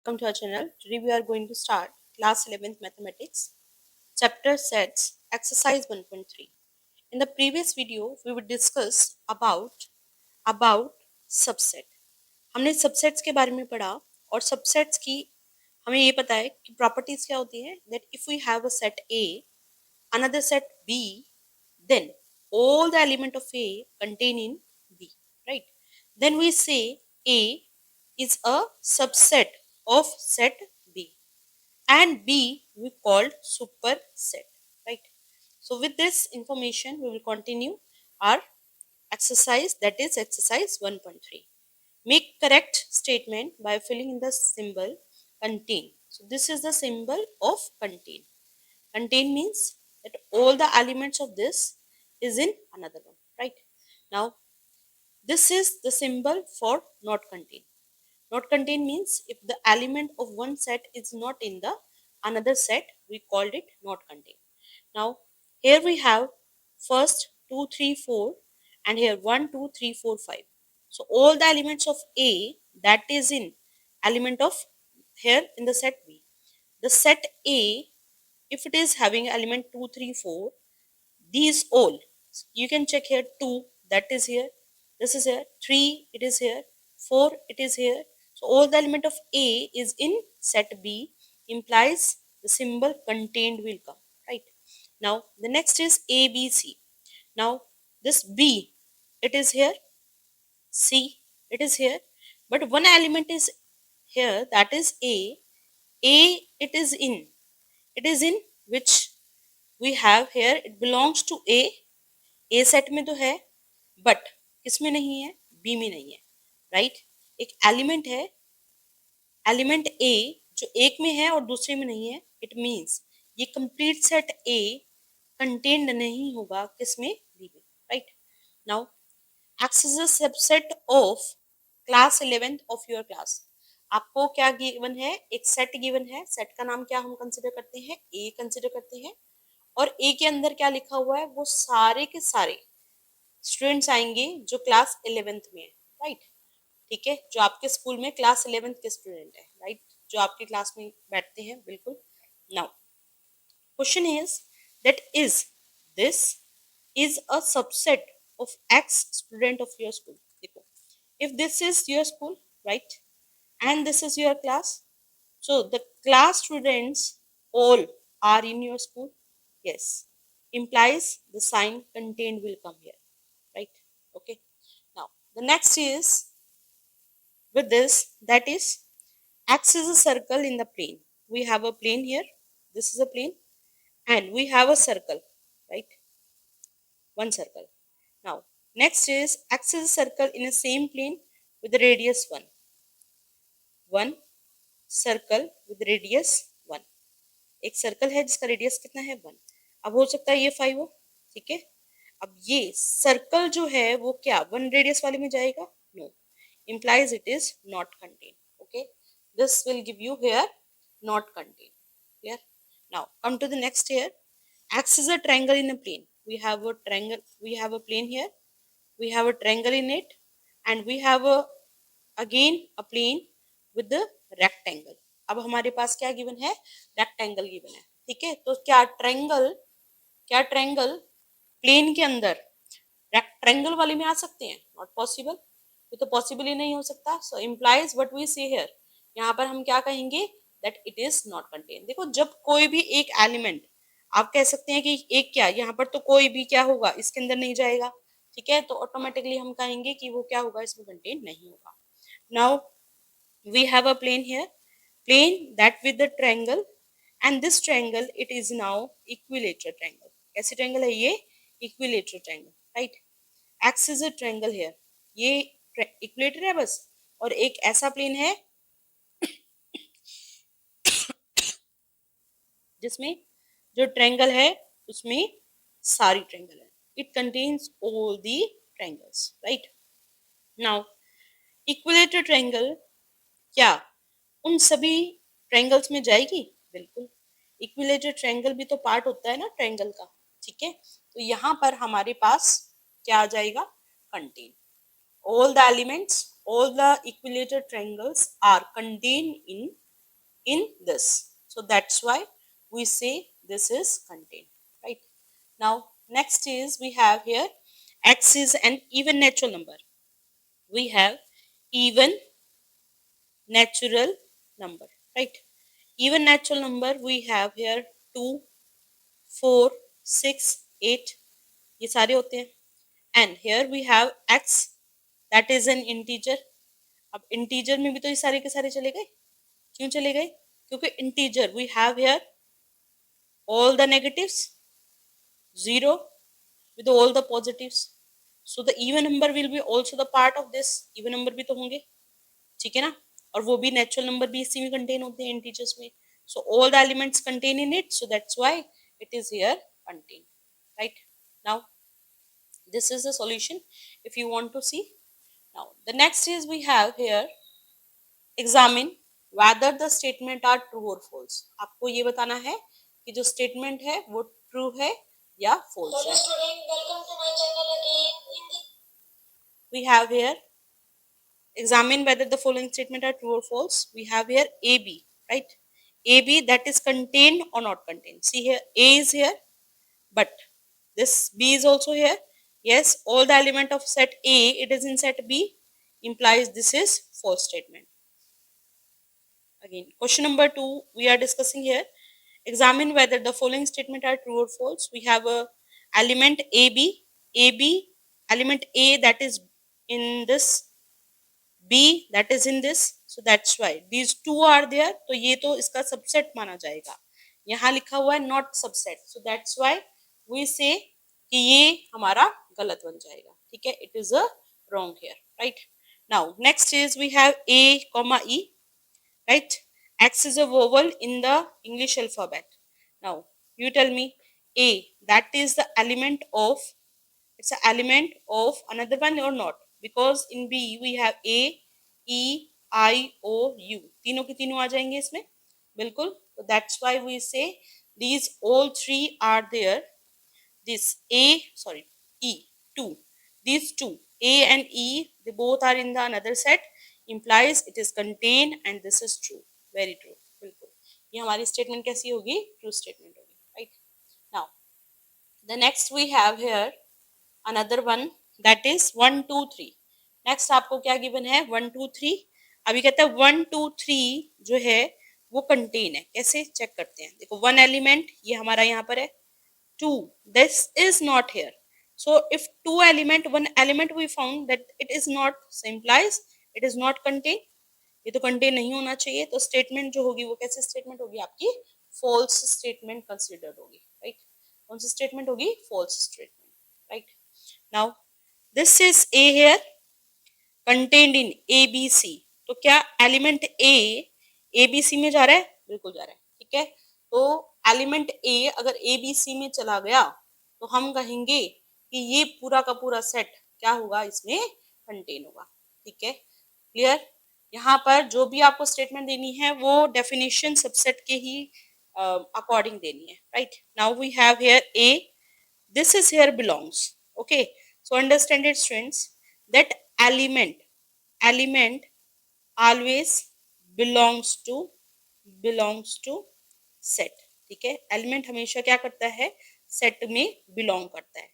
welcome to our channel. Today we are going to start class 11th mathematics, chapter sets, exercise 1.3. In the previous video, we would discuss about subset. हमने subsets के बारे में पढ़ा और subsets की हमें ये पता है कि properties क्या होती हैं that if we have a set A, another set B, then all the element of A contain in B, right? Then we say A is a subset of set B and B we called superset, right? So with this information we will continue our exercise, that is exercise 1.3. Make correct statement by filling in the symbol contain. So this is the symbol of contain. Contain means that all the elements of this is in another one, right? Now this is the symbol for not contain. Not contain means if the element of one set is not in the another set, we called it not contain. Now here we have first 2, 3, 4 and here 1, 2, 3, 4, 5. So all the elements of A that is in element of here in the set B. The set A, if it is having element 2, 3, 4, these all, you can check here 2 that is here, this is here, 3 it is here, 4 it is here. So all the element of A is in set B, implies the symbol contained will come, right? Now the next is A, B, C. Now this B, it is here, C, it is here, but one element is here, that is A. A, it is in which we have here, it belongs to A set में तो है but किस में नहीं है, B में नहीं है, राइट? एक एलिमेंट है, एलिमेंट ए जो एक में है और दूसरे में नहीं है, इट मींस ये कंप्लीट सेट ए कंटेन्ड नहीं होगा किसमें, बी में, right? Now x is a subset of class 11th of your class. आपको क्या गिवन है, एक सेट गिवन है, सेट का नाम क्या हम कंसिडर करते हैं, ए कंसिडर करते हैं, और ए के अंदर क्या लिखा हुआ है, वो सारे के सारे स्टूडेंट्स आएंगे जो क्लास 11th में है, राइट? ठीक है, जो आपके स्कूल में क्लास 11th के स्टूडेंट है, राइट? जो आपकी क्लास में बैठते हैं, बिल्कुल. Now question is that is this is a subset of X student of your school. देखो, if this is your school, right, and this is your class, so the class students all are in your school, yes, implies the sign contained will come here, right? Okay, now the next is with this, that is x is a circle in the plane. We have a plane here, this is a plane, and we have a circle, right? One circle. Now next is x is a circle in the same plane with the radius 1 circle with radius 1. एक circle है जिसका radius कितना है 1. अब हो सकता है ये 5 हो, ठीक है. अब ये सर्कल जो है वो क्या 1 रेडियस वाले में जाएगा, no, implies it is not contained. Okay, this will give you here not contained. Clear? Now come to the next here. X is a triangle in a plane. We have a triangle, we have a plane here, we have a triangle in it, and we have a again a plane with the rectangle. अब हमारे पास क्या given है, rectangle given है, ठीक है. तो क्या triangle plane के अंदर रेक्टेंगल वाले में आ सकते हैं, नॉट पॉसिबल, ये तो पॉसिबल ही नहीं हो सकता. So implies what we say here, यहाँ पर हम क्या कहेंगे, that it is not contain. देखो, जब कोई भी एक एलिमेंट, आप कह सकते हैं कि एक क्या, यहाँ पर तो कोई भी क्या होगा इसके अंदर नहीं जाएगा, ठीक है, तो ऑटोमेटिकली हम कहेंगे कि वो क्या होगा, इसमें कंटेन नहीं होगा. Now we have a plane here, plane that with the triangle, and this triangle it is now equilateral triangle. कैसे triangle है ये, equilateral triangle, right? X is a triangle here, ये equilateral है बस, और एक ऐसा plane है जिसमें जो triangle है उसमें सारी triangle है, it contains all the triangles, right? Now equilateral triangle क्या उन सभी ट्रायंगल्स में जाएगी, बिल्कुल. इक्विलेटरल ट्रायंगल भी तो पार्ट होता है ना ट्रायंगल का, ठीक है. तो यहाँ पर हमारे पास क्या आ जाएगा, contain. All the elements, all the equilateral triangles are contain in in this. So that's why we say this is contained, right? Now next is we have here x is an even natural number. We have even natural number, right? Even natural number we have here 2, 4, 6, 8, ये सारे होते हैं. And here we have x, that is an integer. अब integer में भी तो ये सारे के सारे चले गए. क्यों चले गए? क्योंकि integer we have here all the negatives, 0 with all the positives. So the even number will be also the part of this. Even number भी तो होंगे, ठीक है ना? और वो भी नेचुरल नंबर भी इसी में कंटेन होते हैं इंटीजर्स में. So all the elements contain in it, so that's why it is here contain, right? Now this is the solution if you want to see. Now the next is we have here examine whether the statement are true or false. आपको ये बताना है कि जो statement है वो true है या false है. We have here examine whether the following statement are true or false. We have here AB, right? AB, that is contained or not contained. See here, A is here, but this B is also here. Yes, all the element of set A, it is in set B, implies this is false statement. Again, question number 2 we are discussing here. Examine whether the following statement are true or false. We have a element AB, element A that is in this, B that is in this, so that's why these two are there. तो ये तो इसका subset माना जाएगा. यहाँ लिखा हुआ है not subset, so that's why we say कि ये हमारा गलत बन जाएगा, ठीक है? It is a wrong here, right? Now next is we have A, E, right? X is a vowel in the English alphabet. Now you tell me, A, that is the element of, it's an element of another one or not? Because in B we have A, E, I, O, U. तीनों के तीनों आ जाएंगे इसमें, बिल्कुल. So that's why we say these all three are there. This A, sorry, E, two. These two, A and E, they both are in the another set, implies it is contained and this is true. Very true, बिल्कुल. ये हमारी statement कैसी होगी? True statement होगी, right? Now, the next we have here another one, that is 1 2 3. Next आपको क्या given है? 1 2 3. अभी कहता है 1 2 3 जो है वो कंटेन है. कैसे चेक करते हैं? देखो, वन एलिमेंट ये हमारा यहाँ पर है, 2 this is not here. So if two element, one element we found that it is not, so implies it is not contained. ये तो कंटेन नहीं होना चाहिए. तो स्टेटमेंट जो होगी वो कैसे स्टेटमेंट होगी? आपकी फॉल्स स्टेटमेंट कंसिडर्ड होगी, राइट? कौन सी स्टेटमेंट होगी? False statement, right? Now this is A here contained in ABC. तो क्या एलिमेंट A ABC में जा रहा है? बिल्कुल जा रहा है, ठीक है? तो एलिमेंट A अगर ABC में चला गया तो हम कहेंगे कि ये पूरा का पूरा सेट क्या होगा? इसमें कंटेन होगा, ठीक है? क्लियर? यहाँ पर जो भी आपको स्टेटमेंट देनी है वो डेफिनेशन सबसेट के ही अकॉर्डिंग देनी है, right? Now we have here A, this is here belongs. Okay, so understand it, students, that element always belongs to set. ठीक है? एलिमेंट हमेशा क्या करता है? सेट में बिलोंग करता है.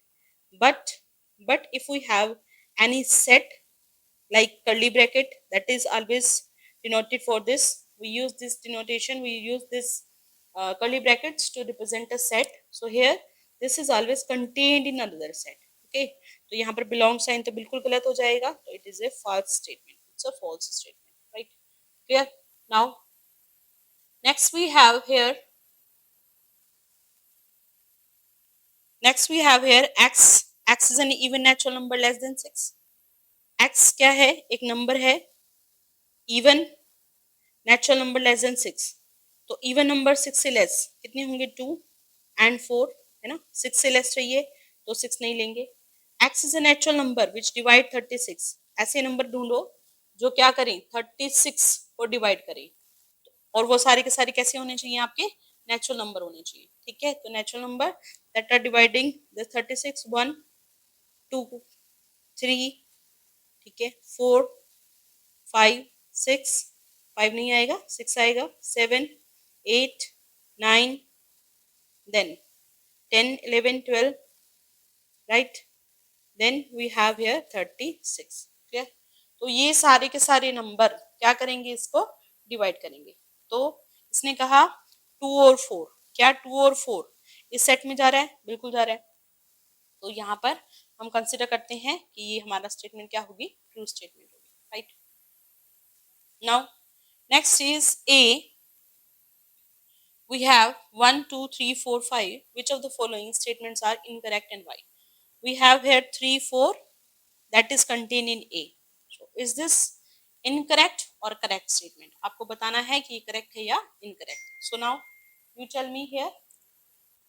but if we have any set like curly bracket, that is always denoted for this. We use this denotation, we use this curly brackets to represent a set. So here this is always contained in another set. Okay, तो यहाँ पर belong sign तो बिल्कुल गलत हो जाएगा. तो it is a false statement, it's a false statement, right? Clear? Now next we have here x is an even natural number less than 6. x क्या है? एक नंबर है even natural number less than 6. तो even number 6 से less कितने होंगे? 2 and 4, है ना? 6 से लेस चाहिए तो 6 नहीं लेंगे. x is a natural number which divide 36. ऐसे नंबर ढूंढो जो क्या करें? 36 को डिवाइड करें. और वो सारे के सारे कैसे होने चाहिए? आपके नेचुरल नंबर होने चाहिए, ठीक है? तो natural number that are dividing the 36, 1 2 3, ठीक है, 4 5 6 5 नहीं आएगा, 6 आएगा, 7, 8, 9, then 10, 11, 12, right? Then we have here 36. Clear? तो ये सारे के सारे नंबर क्या करेंगे, इसको डिवाइड करेंगे। तो इसने कहा 2 और 4, क्या 2 और 4 इस सेट में जा रहा है? बिल्कुल जा रहा है। तो यहाँ पर हम कंसिडर करते हैं कि ये हमारा स्टेटमेंट क्या होगी, ट्रू स्टेटमेंट होगी, right. Now next is a, we have 1, 2, 3, 4, 5. Which of the following statements are incorrect and why? We have here 3, 4 that is contained in A. So is this incorrect or correct statement? आपको बताना है कि ये correct है या incorrect. So now you tell me here.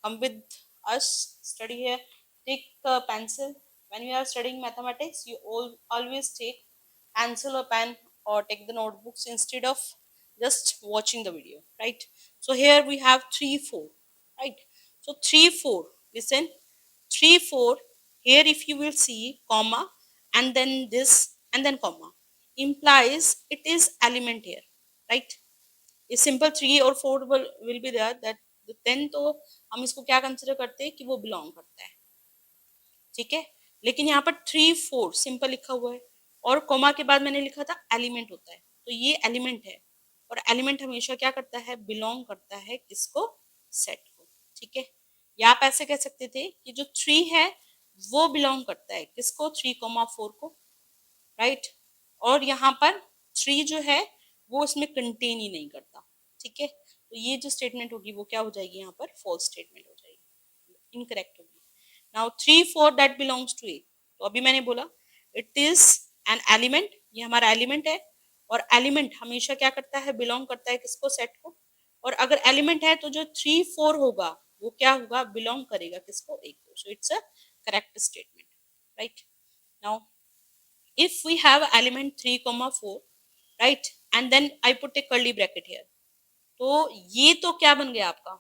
Come with us, study here. Take a pencil. When you are studying mathematics, you always take pencil or pen or take the notebooks instead of just watching the video, right? So here we have 3, 4, right? So 3, 4, listen, 3, 4, here if you will see comma and then this and then comma implies it is element here, right? ये simple 3 और 4 will be there, that then तो हम इसको क्या consider करते हैं कि वो बिलोंग करता है, ठीक है। लेकिन यहाँ पर 3, 4 सिंपल लिखा हुआ है और कोमा के बाद मैंने लिखा था एलिमेंट होता है, तो ये एलिमेंट है और एलिमेंट हमेशा क्या करता है, बिलोंग करता है किसको, सेट को, ठीक है। या आप ऐसे कह सकते थे कि जो 3 है वो बिलोंग करता है किसको, 3, 4 को, राइट। और यहाँ पर 3 जो है वो इसमें कंटेन ही नहीं करता, ठीक है। तो ये जो स्टेटमेंट होगी वो क्या हो जाएगी, यहाँ पर फॉल्स स्टेटमेंट हो जाएगी, इनकरेक्ट होगी। नाउ 3, 4 दैट बिलोंग्स टू ए, तो अभी मैंने बोला इट इज एन एलिमेंट, ये हमारा एलिमेंट है और एलिमेंट हमेशा क्या करता है, बिलोंग करता है किसको, सेट को। और अगर एलिमेंट है तो जो 3, 4 होगा वो क्या होगा, बिलोंग करेगा किसको, ए को। So it's a correct statement, right. Now if we have element 3 comma 4, right, and then I put a curly bracket here, तो ये तो क्या बन गया आपका,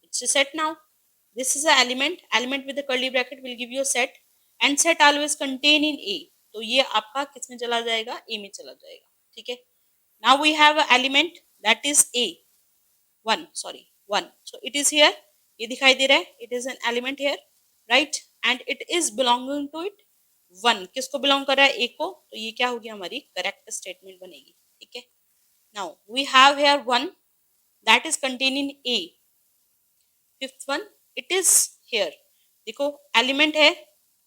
it's a set now. This is a element with a curly bracket will give you a set and set always contain in A, तो ये आपका किस में चला जाएगा, A में चला जाएगा, ठीक है। now we have a element that is A 1, sorry 1, so it is here, ये दिखाई दे रहा है, it is an element here, right, and it is belonging to it 1, किसको बिलोंग कर रहा है, ए को, तो ये क्या होगी, हमारी करेक्ट स्टेटमेंट बनेगी, ठीक है। Now we have here 1 that is contain in A, fifth one it is here, देखो एलिमेंट है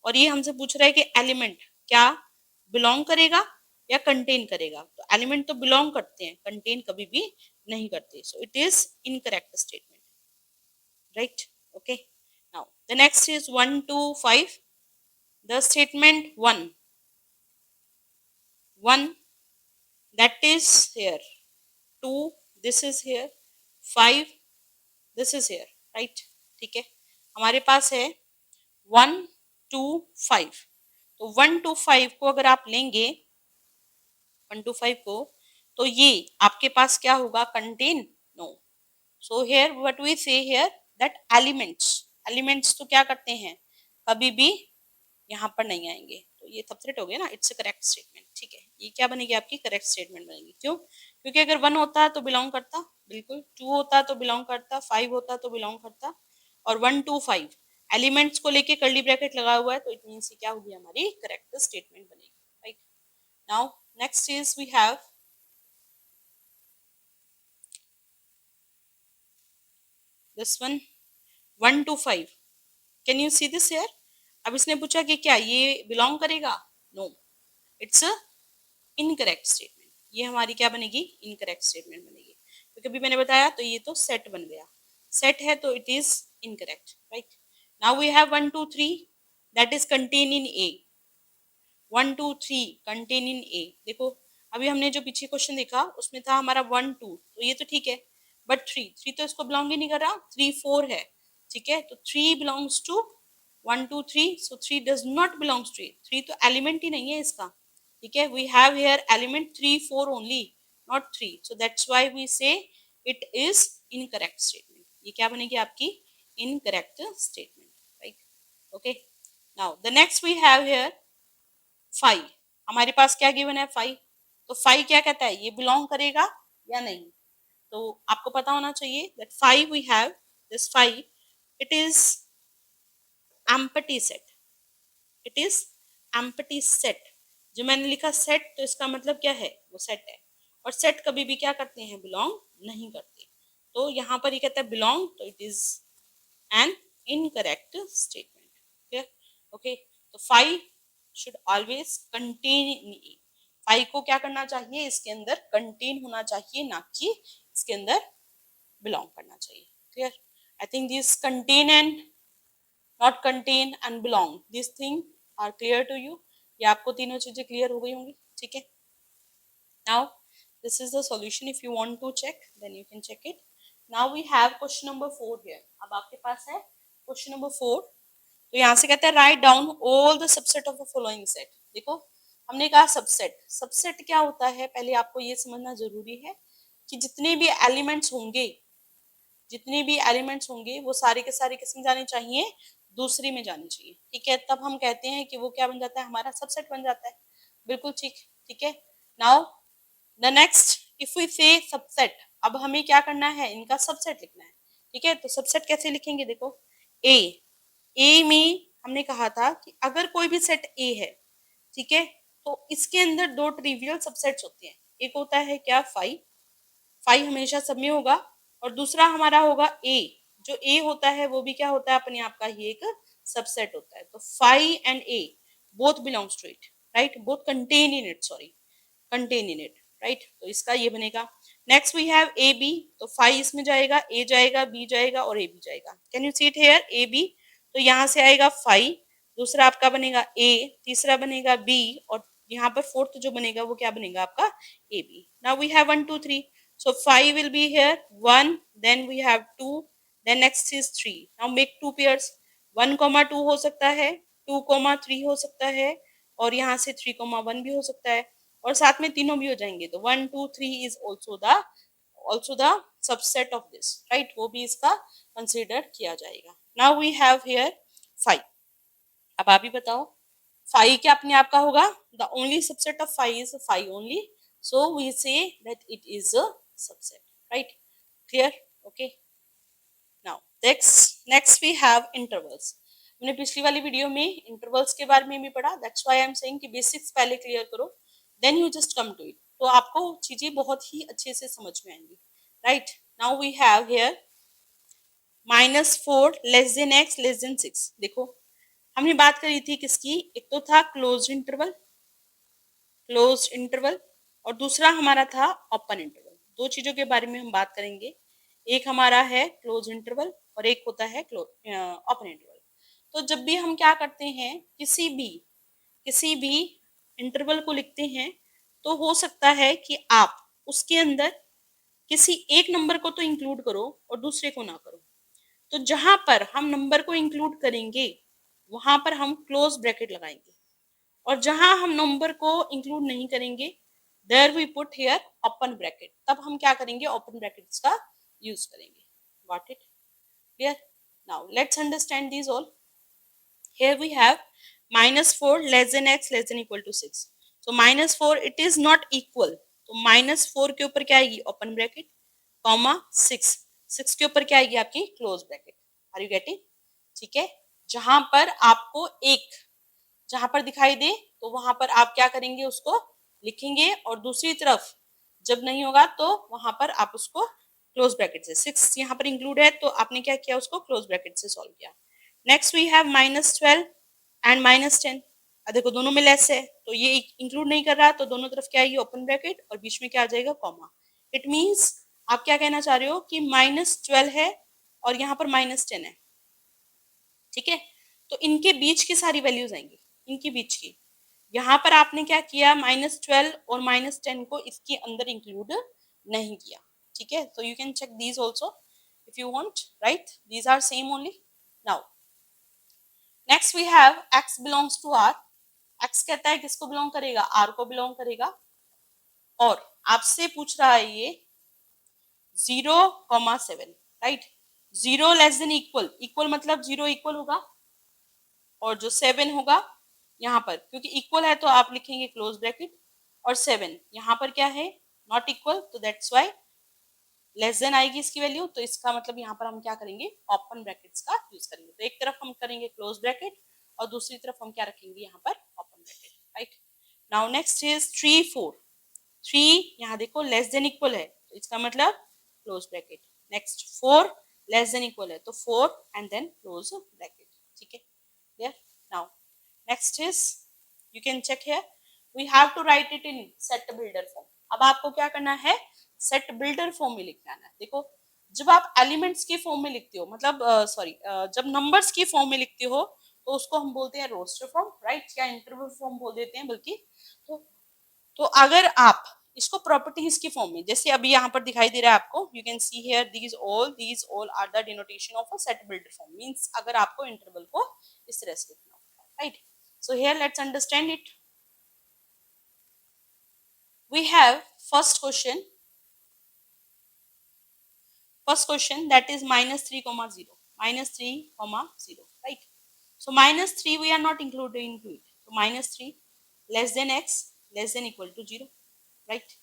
और ये हमसे पूछ रहा है कि एलिमेंट क्या बिलोंग करेगा या कंटेन करेगा, तो एलिमेंट तो बिलोंग करते हैं, कंटेन कभी भी नहीं करते, so it is incorrect statement, right, okay. Now the next is 1, 2, 5, the statement 1 that is here, 2 this is here, 5 this is here, right, ठीक है। हमारे पास है 1, 2, 5, तो 1 to 5 को अगर आप लेंगे 1 to 5 को, तो ये आपके पास क्या होगा, contain, no. So here what we say here that elements तो क्या करते हैं, कभी भी यहाँ पर नहीं आएंगे, तो ये सबसेट हो गया ना, इट्स करेक्ट स्टेटमेंट, ठीक है। ये क्या बनेगी, आपकी करेक्ट स्टेटमेंट बनेगी, क्यों, क्योंकि अगर 1 होता तो बिलोंग करता, बिल्कुल, 2 होता तो बिलोंग करता, 5 होता तो बिलोंग करता, और 1 to 5 एलिमेंट्स को लेके कर्ली ब्रैकेट लगा हुआ है, तो इट मीन्स क्या होगी, हमारी करेक्ट स्टेटमेंट बनेगी, right. Now next is we have this one 1 to 5, can you see this here. अब इसने पूछा कि क्या ये बिलोंग करेगा, नो, इट्स इनकरेक्ट स्टेटमेंट, ये हमारी क्या बनेगी, इनकरेक्ट स्टेटमेंट बनेगी, क्योंकि अभी मैंने बताया तो ये तो सेट बन गया, सेट है तो it is incorrect, right. Now we have 1, 2, 3 that is contain in A, 1, 2, 3 contain in A, देखो अभी हमने जो पीछे क्वेश्चन देखा उसमें था हमारा 1, 2, तो ये तो ठीक है, बट 3 तो इसको बिलोंग ही नहीं कर रहा, 3, 4 है, ठीक है, तो 3 belongs to 1, 2, 3, so 3 does not belongs to 3 तो एलिमेंट ही नहीं है इसका, ठीक है। We have here element 3, 4 only, not 3, so that's why we say it is incorrect statement, ये क्या बनेगी आपकी, incorrect statement, right, okay. Now the next we have here 5, हमारे पास क्या गिवन है 5, तो 5 क्या कहता है, ये बिलोंग करेगा या नहीं? तो आपको पता होना चाहिए that 5 we have this 5 it is empty set, it is empty set. जो मैंने लिखा सेट तो इसका मतलब क्या है, वो सेट है। और सेट कभी भी क्या करते हैं, बिलोंग नहीं करते। तो यहाँ पर ये कहता है बिलोंग, तो it is an incorrect statement. Clear? Okay, तो 5 शुड ऑलवेज कंटेन इन ए। 5 को क्या करना चाहिए, इसके अंदर कंटेन होना चाहिए, ना कि इसके अंदर बिलोंग करना चाहिए। Clear? I think this contain and not contain and belong, this thing are clear to you. ये आपको तीनों चीजें क्लियर हो गई होंगी। ठीक है, now this is the solution. If you want to check then you can check it. Now we have question number 4 here. अब आपके पास है question number 4। तो यहाँ से कहते हैं write down all the subset of the following set. देखो, हमने कहा सबसेट, सबसेट क्या होता है, पहले आपको ये समझना जरूरी है कि जितने भी एलिमेंट्स होंगे, जितने भी एलिमेंट्स होंगे वो सारे के सारे किस में जाने चाहिए, दूसरी में जानी चाहिए। ठीक है, तब हम कहते हैं कि वो क्या बन जाता है, हमारा सबसेट बन जाता है। बिल्कुल ठीक। ठीक है, now the next if we say subset, अब हमें क्या करना है, इनका सबसेट लिखना है। ठीक है, तो सबसेट कैसे लिखेंगे, देखो ए, ए में हमने कहा था कि अगर कोई भी सेट ए है, ठीक है, तो इसके अंदर दो ट्रिवियल सबसेट्स होते हैं। एक होता है क्या, 5, 5 हमेशा सब में होगा, और दूसरा हमारा होगा ए। जो ए होता है वो भी क्या होता है, अपने आप का ही एक सबसेट होता है। तो 5 and A both belongs to it, right, both contain in it, sorry, contain in it, right. तो इसका ये बनेगा। Next we have A B, तो 5 इसमें जाएगा, ए जाएगा, बी जाएगा और ए बी जाएगा। Can you see it here, A B, तो यहाँ से आएगा 5, दूसरा आपका बनेगा ए, तीसरा बनेगा बी, और यहाँ पर फोर्थ जो बनेगा वो क्या बनेगा आपका, A B. Now we have 1 2 3, so 5 will be here, 1, then we have 2, then next is 3. Now make two pairs, 1 2 हो सकता है, 2 3 हो सकता है, और यहाँ से 3 1 भी हो सकता है, और साथ में तीनों भी हो जाएंगे। तो 1 2 3 is also the subset of this, right, वो भी इसका कंसीडर किया जाएगा। Now we have here 5। अब आप ही बताओ 5 क्या अपने आप का होगा, the only subset of 5 is 5 only, so we say that it is a subset, right? Clear? Okay, now next we have intervals। हमने पिछली वाली वीडियो में इंटरवल्स के बारे में भी पढ़ा, that's why I am saying कि बेसिक्स पहले क्लियर करो, then you just come to it, तो आपको चीजें बहुत ही अच्छे से समझ में आएंगी, right. Now we have here -4 less than x less than 6। देखो, हमने बात करी थी किसकी, एक तो था क्लोज्ड इंटरवल, क्लोज्ड इंटरवल, और दूसरा हमारा था ओपन इंटरवल। दो चीजों के बारे में हम बात करेंगे, एक हमारा है क्लोज इंटरवल और एक होता है ओपन इंटरवल। तो जब भी हम क्या करते हैं, किसी भी इंटरवल को लिखते हैं, तो हो सकता है कि आप उसके अंदर किसी एक नंबर को तो इंक्लूड करो और दूसरे को ना करो। तो जहां पर हम नंबर को इंक्लूड करेंगे वहां पर हम क्लोज ब्रैकेट लगाएंगे, और जहां हम नंबर को इंक्लूड नहीं करेंगे there we put here open bracket, तब हम क्या करेंगे, ओपन ब्रैकेट्स का यूज करेंगे। Got it? Clear? Now let's understand these all. Here we have -4 less than x less than इक्वल टू 6। So -4 it is not equal, तो -4 के ऊपर क्या आएगी, ओपन ब्रैकेट, कॉमा 6, 6 के ऊपर क्या आएगी आपकी, close bracket. Are you getting? ठीक है, जहां पर आपको एक, जहां पर दिखाई दे तो वहां पर आप क्या करेंगे, उसको लिखेंगे, और दूसरी तरफ जब नहीं होगा तो वहां पर आप उसको क्लोज ब्रैकेट से, 6 यहाँ पर इंक्लूड है तो आपने क्या किया, उसको क्लोज ब्रैकेट से सॉल्व किया। Next we have -12 and -10। देखो दोनों में लेस है तो ये इंक्लूड नहीं कर रहा, तो दोनों तरफ क्या है, ओपन ब्रैकेट और बीच में क्या आ जाएगा, कॉमा। इट मीन्स आप क्या कहना चाह रहे हो कि -12 है और यहाँ पर -10 है। ठीक है, तो इनके बीच की सारी वैल्यूज आएंगी, इनके बीच की। यहाँ पर आपने क्या किया, -12 और -10 को इसके अंदर इंक्लूड नहीं किया। ठीक है, so you can check these also if you want, right? These are same only. Now next we have x belongs to r। x कहता है किसको बिलोंग करेगा, r को बिलोंग करेगा, और आपसे पूछ रहा है ये 0,7, right. 0 less than equal, equal मतलब 0 इक्वल होगा, और जो 7 होगा यहाँ पर, क्योंकि इक्वल है तो आप लिखेंगे क्लोज ब्रैकेट, और 7 यहाँ पर क्या है, नॉट इक्वल, तो दैट्स वाई लेस देन आएगी इसकी वैल्यू, तो इसका मतलब यहाँ पर हम क्या करेंगे, ओपन ब्रैकेट्स का यूज करेंगे। तो एक तरफ हम करेंगे क्लोज ब्रैकेट और दूसरी तरफ हम क्या रखेंगे यहाँ पर, open bracket, right. Now next is 3 4, 3 यहाँ देखो लेस देन इक्वल है, तो इसका मतलब close bracket. Next 4 less then equal है, तो 4 एंड देन क्लोज ब्रैकेट, ठीक है, clear. Now next is you can check here, we have to write it in set builder form. अब आपको क्या करना है, सेट बिल्डर फॉर्म में लिखना है। देखो जब आप एलिमेंट्स की फॉर्म में लिखते हो, मतलब सॉरी जब नंबर्स की फॉर्म में लिखते हो तो उसको हम बोलते हैं रोस्टर फॉर्म, राइट, या इंटरवल फॉर्म बोल देते हैं बल्कि। तो अगर आप इसको प्रॉपर्टीज की फॉर्म में, जैसे अभी यहाँ पर दिखाई दे रहा है आपको, you can see here these all are the denotation of a set builder form, means अगर आपको इंटरवल को इस तरह से लिखना होता है, right. So here let's understand it. We have first question, that is minus 3 comma 0, minus 3 comma 0, right. So minus 3 we are not included into it, so minus 3 less than x less than equal to 0, right.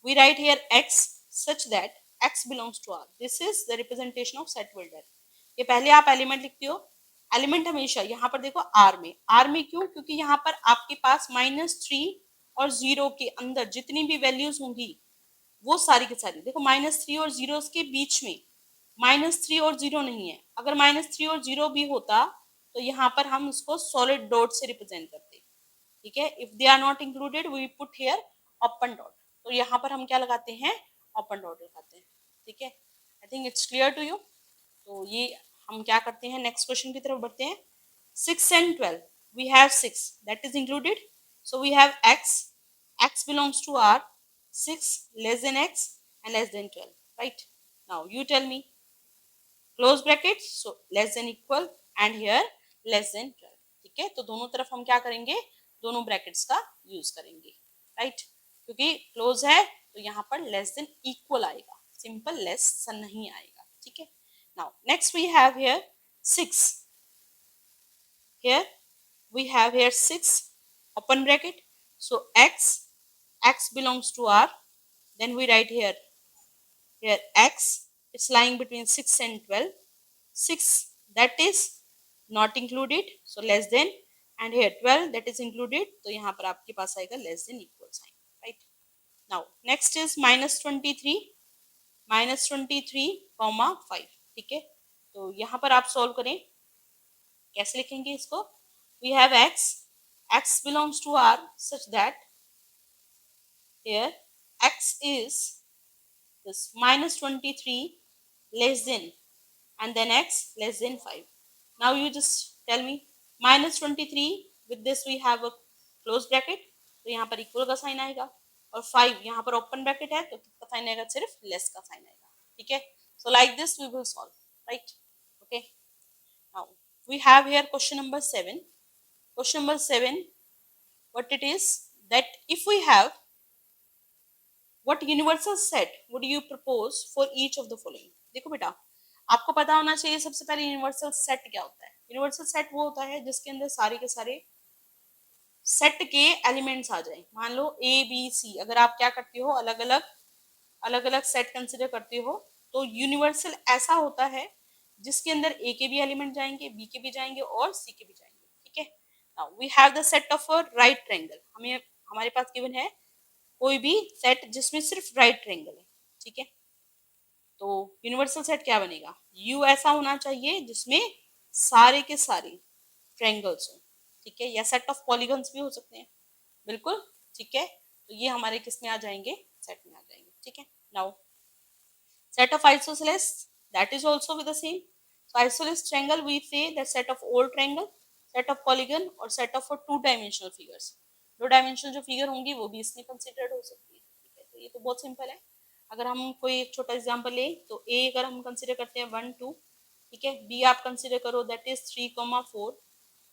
We write here x such that x belongs to R. This is the representation of set builder. ये पहले आप element लिखते हो, element हमेशा यहाँ पर देखो are में, आर में क्यों, क्योंकि यहाँ पर आपके पास -3 और 0 के अंदर जितनी भी वैल्यूज होंगी वो सारी की सारी, देखो -3 और 0 के बीच में -3 और 0 नहीं है। अगर -3 और 0 भी होता तो यहाँ पर हम उसको सॉलिड डॉट से रिप्रेजेंट करते, ठीक है। If they are not included we put here open dot, तो यहाँ पर हम क्या लगाते हैं, ओपन डॉट लगाते हैं, ठीक है। I think it's clear to you. तो ये हम क्या करते हैं, नेक्स्ट क्वेश्चन की तरफ बढ़ते हैं। 6 and 12, we have 6 that is included, so we have x belongs to R, 6 less than x and less than 12, right. Now you tell me, close bracket, so less than equal and here less than 12, ठीक है। तो दोनों तरफ हम क्या करेंगे, दोनों brackets का यूज करेंगे, राइट, क्योंकि क्लोज है तो यहाँ पर लेस देन इक्वल आएगा, सिंपल लेस नहीं आएगा, ठीक है। Now next we have here 6, here we have here 6 open bracket, so x belongs to R, then we write here x, it's lying between 6 and 12, 6 that is not included, so less than, and here 12 that is included, तो यहाँ पर आपके पास आएगा less than equal sign, right. Now next is -23 comma 5, ठीक है। तो यहाँ पर आप सॉल्व करें, कैसे लिखेंगे इसको, we have x belongs to R such that here x is this -23 less than and then x less than 5. Now you just tell me, -23 with this we have a close bracket, तो यहाँ पर equal का sign आएगा, और 5 यहाँ पर open bracket है तो कितना साइन आएगा, सिर्फ लेस का साइन आएगा, ठीक है। So like this we will solve, right, okay. Now we have here question number 7. Question number 7, what it is, that if we have, what universal set would you propose for each of the following? देखो बेटा, आपको पता होना चाहिए सबसे पहले universal set क्या होता है। यूनिवर्सल सेट वो होता है जिसके अंदर सारे के सारे सेट के एलिमेंट्स आ जाए। मान लो ए बी सी, अगर आप क्या करते हो, अलग अलग सेट कंसिडर करते हो, तो यूनिवर्सल ऐसा होता है जिसके अंदर ए के भी एलिमेंट जाएंगे, बी के भी जाएंगे और सी के भी जाएंगे, ठीक है। Now we have the set of a right triangle, हमें हमारे पास गिवन है कोई भी सेट जिसमें सिर्फ राइट ट्रायंगल है, ठीक है। तो यूनिवर्सल सेट क्या बनेगा, यू ऐसा होना चाहिए जिसमें सारे के सारे ट्रायंगल्स हो, ठीक है, या सेट ऑफ पॉलीगन्स भी हो सकते हैं, बिल्कुल, ठीक है। तो ये हमारे किस में आ जाएंगे, सेट में आ जाएंगे, ठीक है। Now set of isosceles, that is also with the same, so isosceles triangle we say that set of all triangle, set of polygon और set of two dimensional figures, दो डायमेंशनल जो फिगर होंगी वो भी इसमें कंसिडर्ड हो सकती है, ठीक है। तो ये तो बहुत सिंपल है। अगर हम कोई एक छोटा एग्जांपल ले तो ए अगर हम कंसिडर करते हैं 1 2, ठीक है, बी आप कंसिडर करो that is 3,4,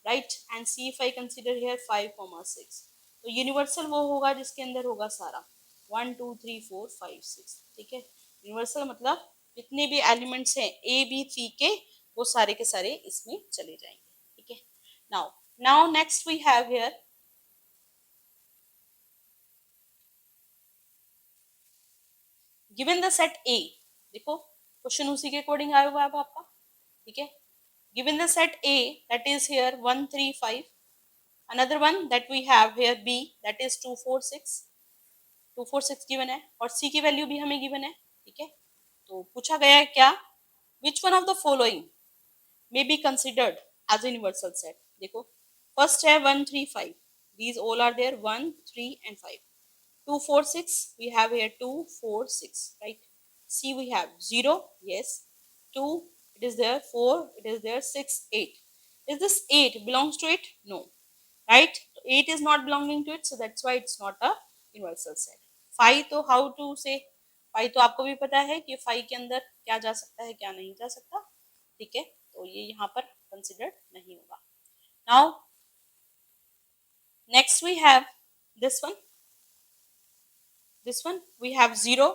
right, and see if I consider here 5,6, तो यूनिवर्सल वो होगा जिसके अंदर होगा सारा 1 2 3 4 5 6, ठीक है। यूनिवर्सल मतलब जितने भी एलिमेंट्स हैं ए बी सी के, वो सारे के सारे इसमें चले जाएंगे, ठीक है। Now next we have here given the set A, देखो क्वेश्चन उसी के अकॉर्डिंग आया हुआ है अब आपका, ठीक है। Given the set A that is here 1 3 5, another one that we have here b that is 2 4 6, 2 4 6 given है और c की वैल्यू भी हमें गिवन है, ठीक है। तो पूछा गया है क्या, which one of the following may be considered as a universal set. देखो फर्स्ट है 1 3 5, these all are there 1 3 and 5, 2 4 6 we have here 2 4 6, right। c we have 0, yes, 2 it is there, 4 it is there, 6 8, is this 8 belongs to it, no, right। 8 is not belonging to it, so that's why it's not a universal set। 5 तो how to say, 5 तो आपको भी पता है कि 5 के अंदर क्या जा सकता है क्या नहीं जा सकता, ठीक है। तो ये यहाँ पर कंसिडर्ड नहीं होगा। Now next we have this one, we have 0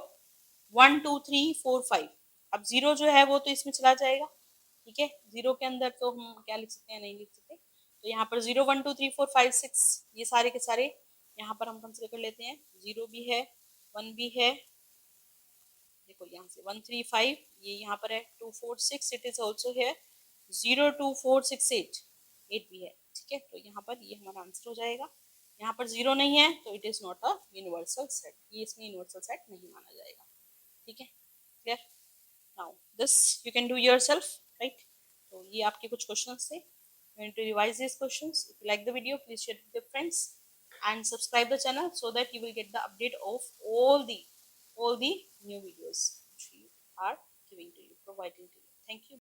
1 2 3 4 5। अब 0 जो है वो तो इसमें चला जाएगा, ठीक है। 0 के अंदर तो हम क्या लिख सकते हैं, नहीं लिख सकते, तो यहाँ पर 0 1 2 3 4 5 6 ये सारे के सारे यहाँ पर हम कंसिडर कर लेते हैं। 0 भी है, 1 भी है, देखो यहाँ से 1 3 5 ये यहाँ पर है, 2 4 6 इट इज ऑल्सो है, 0 2 4 6 8 8 भी है, ठीक है। तो यहाँ पर ये हमारा आंसर हो जाएगा। यहाँ पर 0 नहीं है तो it is not a universal set, ये इसमें यूनिवर्सल सेट नहीं माना जाएगा, ठीक है, clear. Now this you can do yourself, right. तो ये आपके कुछ क्वेश्चंस थे, you need to revise these questions। If you like the video, please share it with your friends and subscribe the channel so that you will get the update of all the new videos which we are giving to you, providing to you। Thank you।